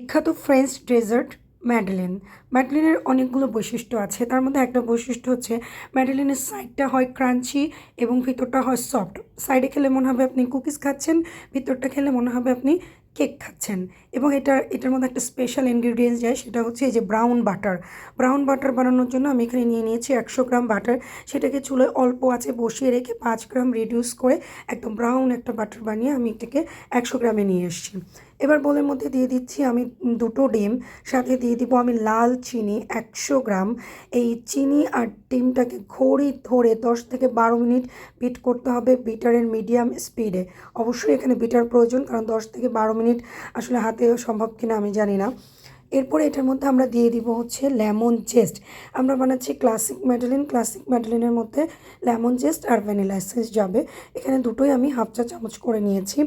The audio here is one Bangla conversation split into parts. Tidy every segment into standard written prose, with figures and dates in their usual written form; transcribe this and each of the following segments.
বিখ্যাত ফ্রেঞ্চ ডেজার্ট ম্যাডেলিন। ম্যাডেলিনের অনেকগুলো বৈশিষ্ট্য আছে, তার মধ্যে একটা বৈশিষ্ট্য হচ্ছে ম্যাডেলিনের সাইডটা হয় ক্রাঞ্চি এবং ভিতরটা হয় সফট। সাইডে খেলে মনে হবে আপনি কুকিজ খাচ্ছেন, ভিতরটা খেলে মনে হবে আপনি কেক খাচ্ছেন। এবং এটার মধ্যে একটা স্পেশাল ইনগ্রিডিয়েন্টস যায়, সেটা হচ্ছে এই যে ব্রাউন বাটার। ব্রাউন বাটার বানানোর জন্য আমি এখানে নিয়ে নিয়েছি 100 গ্রাম বাটার। সেটাকে চুলায় অল্প আঁচে বসিয়ে রেখে 5 গ্রাম রিডিউস করে একদম ব্রাউন একটা বাটার বানিয়ে আমি এটাকে 100 গ্রামে নিয়ে এসেছি। এবার বোলের মধ্যে দিয়ে দিচ্ছি আমি 2টো ডিম, সাথে দিয়ে দিব আমি লাল চিনি 100 গ্রাম। এই চিনি আর ডিমটাকে ঘড়ি ধরে 10 থেকে 12 মিনিট বিট করতে হবে বিটারের মিডিয়াম স্পিডে। অবশ্যই এখানে বিটার প্রয়োজন, কারণ 10 থেকে 12 মিনিট আসলে হাতে সম্ভব কিনা আমি জানি না। এরপরে এটার মধ্যে আমরা দিয়ে দিব হচ্ছে লেমন জেস্ট। আমরা বানাচ্ছি ক্লাসিক ম্যাডেলিন। ক্লাসিক ম্যাডেলিনের মধ্যে লেমন জেস্ট আর ভ্যানিলা এসেন্স যাবে। এখানে দুটোই আমি হাফ চা চামচ করে নিয়েছি।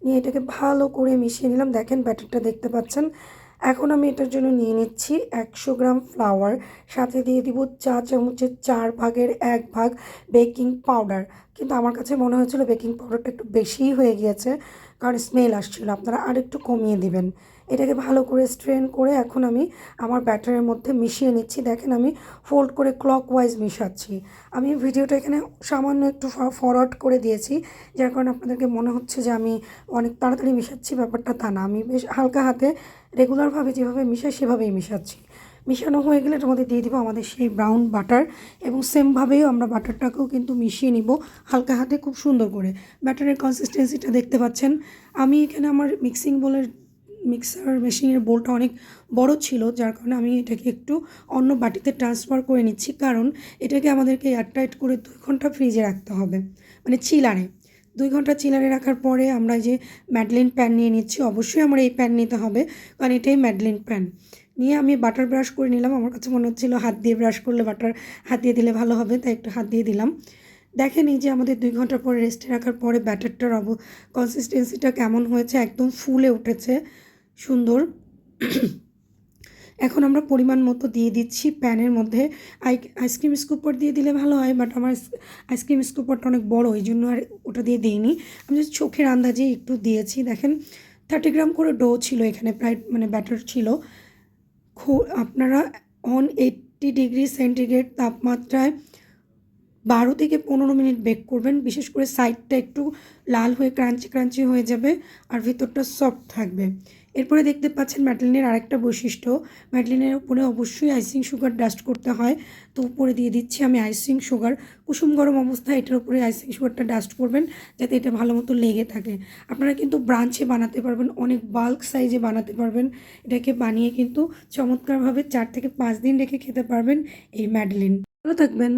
নিয়ে এটাকে ভালো করে মিশিয়ে নিলাম। দেখেন ব্যাটারটা দেখতে পাচ্ছেন। এখন আমি এটার জন্য নিয়ে নিচ্ছি 100 গ্রাম ফ্লাওয়ার, সাথে দিয়ে দিব চা চামচের 4 ভাগের 1 ভাগ বেকিং পাউডার। কিন্তু আমার কাছে মনে হয়েছিল বেকিং পাউডারটা একটু বেশিই হয়ে গিয়েছে, কারণ স্মেল আসছিল। আপনারা আরেকটু কমিয়ে দিবেন। এটাকে ভালো করে স্ট্রেন করে এখন আমি আমার ব্যাটারের মধ্যে মিশিয়ে নিচ্ছি। দেখেন আমি ফোল্ড করে ক্লকওয়াইজ মিশাচ্ছি। আমি ভিডিওটা এখানে সামান্য একটু ফরওয়ার্ড করে দিয়েছি, যার কারণে আপনাদেরকে মনে হচ্ছে যে আমি অনেক তাড়াতাড়ি মিশাচ্ছি। ব্যাপারটা তা না, আমি বেশ হালকা হাতে রেগুলারভাবে যেভাবে মিশাই সেভাবেই মিশাচ্ছি। মিশানো হয়ে গেলে এটার মধ্যে দিয়ে দিব আমাদের সেই ব্রাউন বাটার, এবং সেমভাবেই আমরা বাটারটাকেও কিন্তু মিশিয়ে নিব হালকা হাতে খুব সুন্দর করে। ব্যাটারের কনসিস্টেন্সিটা দেখতে পাচ্ছেন। আমি এখানে আমার মিক্সার মেশিনের বোলটা অনেক বড় ছিল, যার কারণে আমি এটাকে একটু অন্য বাটিতে ট্রান্সফার করে নিচ্ছি, কারণ এটাকে আমাদেরকে এয়ারটাইট করে 2 ঘন্টা ফ্রিজে রাখতে হবে, মানে চিলারে। 2 ঘন্টা চিলারে রাখার পরে আমরা যে ম্যাডেলিন প্যান নিয়ে নিচ্ছি, অবশ্যই আমার এই প্যান নিতে হবে, কারণ এটাই ম্যাডেলিন প্যান। নিয়ে আমি বাটার ব্রাশ করে নিলাম। আমার কাছে মনে হচ্ছিলো হাত দিয়ে ব্রাশ করলে বাটার হাত দিয়ে দিলে ভালো হবে, তাই একটু হাত দিয়ে দিলাম। দেখেন এই যে আমাদের 2 ঘন্টা পরে রেস্টে রাখার পরে ব্যাটারটার কনসিস্টেন্সিটা কেমন হয়েছে, একদম ফুলে উঠেছে সুন্দর। এখন আমরা পরিমাণ মতো দিয়ে দিচ্ছি প্যানের মধ্যে। আইসক্রিম স্কুপার দিয়ে দিলে ভালো হয়, বাট আমার আইসক্রিম স্কুপারটা অনেক বড়, এই জন্য আর ওটা দিয়ে দিইনি। আমি জাস্ট চোখের আন্দাজে একটু দিয়েছি। দেখেন 30 গ্রাম করে ডো ছিল এখানে, প্রায় মানে ব্যাটার ছিল। আপনারা 180 ডিগ্রি সেন্টিগ্রেড তাপমাত্রায় 12 থেকে 15 মিনিট বেক করবেন। বিশেষ করে সাইডটা একটু লাল হয়ে ক্রাঞ্চি ক্রাঞ্চি হয়ে যাবে আর ভিতরটা সফট থাকবে। এরপরে দেখতে পাচ্ছেন ম্যাডেলিনের আরেকটা বৈশিষ্ট্য, ম্যাডেলিনের উপরে অবশ্যই আইসিং সুগার ডাস্ট করতে হয়। তো উপরে দিয়ে দিচ্ছি আমি আইসিং সুগার। কুসুম গরম অবস্থায় এটার উপরে আইসিং সুগারটা ডাস্ট করবেন, যাতে এটা ভালো মতো লেগে থাকে। আপনারা কিন্তু ব্রাঞ্চে বানাতে পারবেন, অনেক বাল্ক সাইজে বানাতে পারবেন। এটাকে বানিয়ে কিন্তু চমৎকারভাবে 4 থেকে 5 দিন রেখে খেতে পারবেন এই ম্যাডেলিন। ভালো থাকবেন।